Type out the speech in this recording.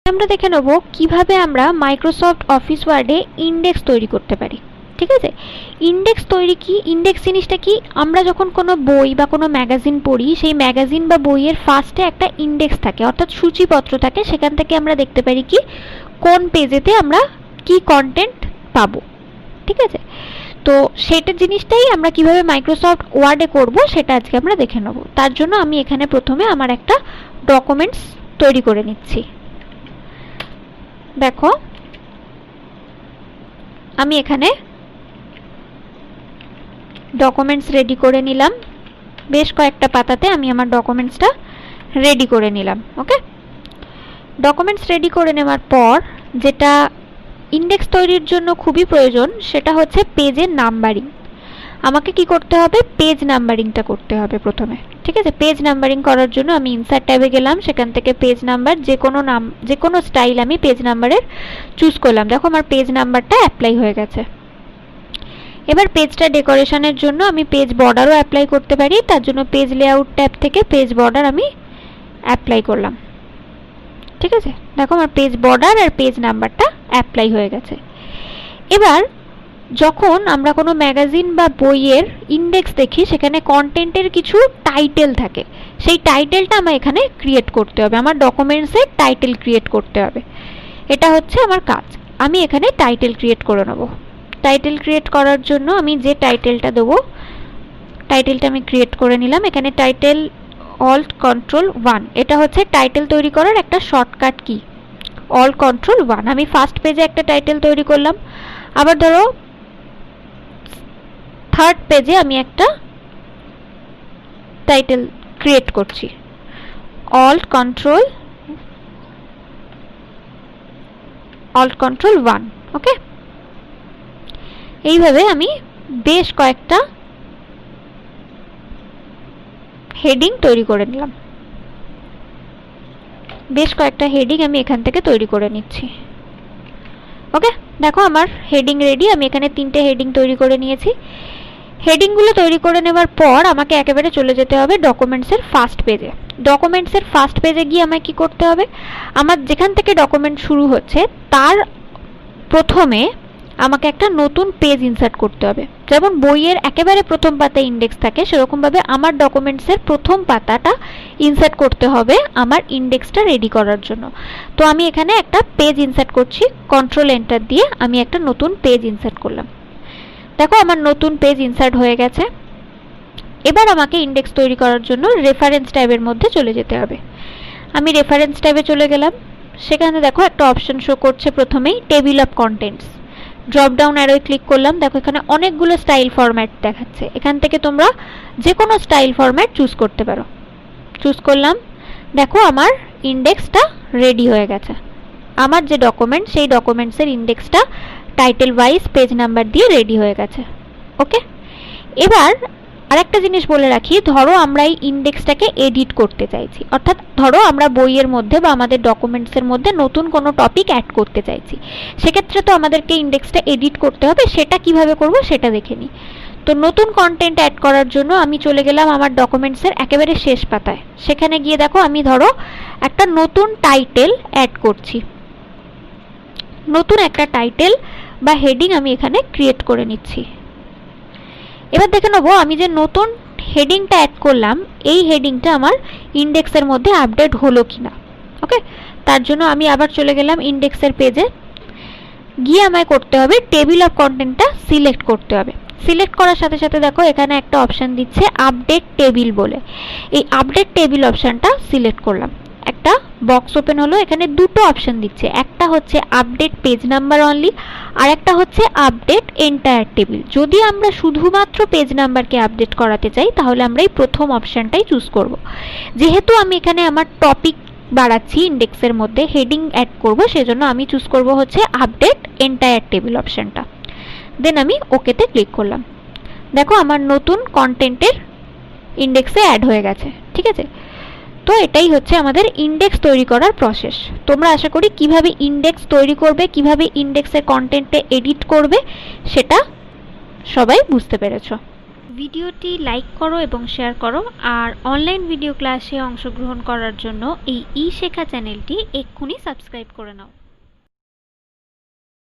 আমরা দেখে নেব কিভাবে আমরা মাইক্রোসফট অফিস ওয়ার্ডে ইন্ডেক্স তৈরি করতে পারি। ঠিক আছে, ইন্ডেক্স তৈরি কি, ইন্ডেক্স জিনিসটা কি, আমরা যখন কোনো বই বা কোনো ম্যাগাজিন পড়ি সেই ম্যাগাজিন বা বইয়ের ফার্স্টে একটা ইন্ডেক্স থাকে, অর্থাৎ সূচিপত্র থাকে, সেখান থেকে আমরা দেখতে পারি কি কোন পেজেতে আমরা কি কন্টেন্ট পাবো। ঠিক আছে, তো সেটা জিনিসটাই আমরা কিভাবে মাইক্রোসফট ওয়ার্ডে করব সেটা আজকে আমরা দেখে নেব। তার জন্য আমি এখানে প্রথমে আমার একটা ডকুমেন্টস তৈরি করে নিচ্ছি। দেখো আমি এখানে ডকুমেন্টস রেডি করে নিলাম, বেশ কয়েকটা পাতাতে আমি আমার ডকুমেন্টসটা রেডি করে নিলাম। ওকে, ডকুমেন্টস রেডি করে নেওয়ার পর যেটা ইন্ডেক্স তৈরির জন্য খুবই প্রয়োজন সেটা হচ্ছে পেজের নাম্বারিং। আমাকে কি করতে হবে, পেজ নাম্বারিংটা করতে হবে প্রথমে। ঠিক আছে, পেজ নাম্বারিং করার জন্য আমি ইনসার্ট ট্যাবে গেলাম, সেখান থেকে পেজ নাম্বার যে কোনো স্টাইল আমি পেজ নাম্বারের চুজ করলাম। দেখো আমার পেজ নাম্বারটা অ্যাপ্লাই হয়ে গেছে। এবার পেজটা ডেকোরেশনের জন্য আমি পেজ বর্ডারও অ্যাপ্লাই করতে পারি, তার জন্য পেজ লেআউট ট্যাব থেকে পেজ বর্ডার আমি অ্যাপ্লাই করলাম। ঠিক আছে, দেখো আমার পেজ বর্ডার আর পেজ নাম্বারটা অ্যাপ্লাই হয়ে গেছে। এবার যখন আমরা কোনো ম্যাগাজিন বা বইয়ের ইন্ডেক্স দেখি সেখানে কন্টেন্টের কিছু টাইটেল থাকে, সেই টাইটেলটা আমার এখানে ক্রিয়েট করতে হবে, আমার ডকুমেন্টসের টাইটেল ক্রিয়েট করতে হবে। এটা হচ্ছে আমার কাজ। আমি এখানে টাইটেল ক্রিয়েট করে নেব। টাইটেল ক্রিয়েট করার জন্য আমি যে টাইটেলটা দেবো টাইটেলটা আমি ক্রিয়েট করে নিলাম। এখানে টাইটেল Ctrl+1, এটা হচ্ছে টাইটেল তৈরি করার একটা শর্টকাট কি, Ctrl+1। আমি ফার্স্ট পেজে একটা টাইটেল তৈরি করলাম, আবার ধরো থার্ড পেজে আমি একটা টাইটেল ক্রিয়েট করছি, Ctrl+1। ওকে, এইভাবে আমি বেশ কয়েকটা হেডিং তৈরি করে নিলাম। বেশ কয়েকটা হেডিং আমি এখান থেকে তৈরি করে নিচ্ছি। ওকে, দেখো আমার হেডিং রেডি। আমি এখানে 3টে হেডিং তৈরি করে নিয়েছি। হেডিংগুলো তৈরি করে নেওয়ার পর আমাকে একেবারে চলে যেতে হবে ডকুমেন্টসের ফার্স্ট পেজে। ডকুমেন্টসের ফার্স্ট পেজে গিয়ে আমায় কি করতে হবে, আমার যেখান থেকে ডকুমেন্ট শুরু হচ্ছে তার প্রথমে আমাকে একটা নতুন পেজ ইনসার্ট করতে হবে। যেমন বইয়ের একেবারে প্রথম পাতায় ইন্ডেক্স থাকে, সেরকমভাবে আমার ডকুমেন্টসের প্রথম পাতাটা ইনসার্ট করতে হবে আমার ইন্ডেক্সটা রেডি করার জন্য। তো আমি এখানে একটা পেজ ইনসার্ট করছি, Ctrl+Enter দিয়ে আমি একটা নতুন পেজ ইনসার্ট করলাম। দেখো আমার নতুন পেজ ইনসার্ট হয়ে গেছে। এবার আমাকে ইন্ডেক্স তৈরি করার জন্য রেফারেন্স ট্যাবের মধ্যে চলে যেতে হবে। আমি রেফারেন্স ট্যাবে চলে গেলাম। সেখানে দেখো একটা অপশন শো করছে প্রথমেই, table of contents. Drop down অ্যারোয় ক্লিক করলাম। দেখো এখানে অনেকগুলো স্টাইল ফরম্যাট দেখাচ্ছে, এখান থেকে তোমরা যে কোনো স্টাইল ফরম্যাট চুজ করতে পারো। চুজ করলাম। দেখো আমার ইন্ডেক্সটা রেডি হয়ে গেছে। আমার যে ডকুমেন্ট সেই ডকুমেন্টসের ইন্ডেক্সটা টাইটেল ওয়াইজ পেজ নাম্বার দিয়ে রেডি হয়ে গেছে। ওকে, এবার আরেকটা জিনিস বলে রাখি, ধরো আমরা এই ইন্ডেক্সটাকে এডিট করতে চাইছি, অর্থাৎ ধরো আমরা বইয়ের মধ্যে বা আমাদের ডকুমেন্টসের মধ্যে নতুন কোনো টপিক অ্যাড করতে চাইছি, সেক্ষেত্রে তো আমাদেরকে ইন্ডেক্সটা এডিট করতে হবে। সেটা কিভাবে করব সেটা দেখে নিই। তো নতুন কন্টেন্ট অ্যাড করার জন্য আমি চলে গেলাম আমার ডকুমেন্টসের একেবারে শেষ পাতায়। সেখানে গিয়ে দেখো আমি ধরো একটা নতুন টাইটেল অ্যাড করছি, নতুন একটা টাইটেল বা হেডিং আমি এখানে ক্রিয়েট করে নিচ্ছি। এবার দেখে নেবো আমি যে নতুন হেডিংটা অ্যাড করলাম এই হেডিংটা আমার ইন্ডেক্সের মধ্যে আপডেট হলো কিনা। ওকে, তার জন্য আমি আবার চলে গেলাম ইন্ডেক্সের পেজে। গিয়ে আমায় করতে হবে টেবিল অফ কন্টেন্টটা সিলেক্ট করতে হবে। সিলেক্ট করার সাথে সাথে দেখো এখানে একটা অপশান দিচ্ছে আপডেট টেবিল বলে। এই আপডেট টেবিল অপশানটা সিলেক্ট করলাম, একটা বক্স ওপেন হলো। এখানে দুটো অপশন দিচ্ছে, একটা হচ্ছে আপডেট পেজ নাম্বার অনলি, আর একটা হচ্ছে আপডেট এন্টায়ার টেবিল। যদি আমরা শুধুমাত্র পেজ নাম্বারকে আপডেট করাতে চাই তাহলে আমরা এই প্রথম অপশানটাই চুজ করব। যেহেতু আমি এখানে আমার টপিক বাড়াচ্ছি, ইন্ডেক্সের মধ্যে হেডিং অ্যাড করব, সেজন্য আমি চুজ করব হচ্ছে আপডেট এন্টায়ার টেবিল অপশানটা। দেন আমি ওকেতে ক্লিক করলাম। দেখো আমার নতুন কন্টেন্টের ইন্ডেক্সে অ্যাড হয়ে গেছে। ঠিক আছে, তো এটাই হচ্ছে আমাদের ইন্ডেক্স তৈরি করার প্রসেস। তোমরা আশা করি কিভাবে ইন্ডেক্স তৈরি করবে, কিভাবে ইন্ডেক্সের কন্টেন্টে এডিট করবে সেটা সবাই বুঝতে পেরেছো। ভিডিওটি লাইক করো এবং শেয়ার করো, আর অনলাইন ভিডিও ক্লাসে অংশগ্রহণ করার জন্য এই ই শেখা চ্যানেলটি এক্ষুনি সাবস্ক্রাইব করে নাও।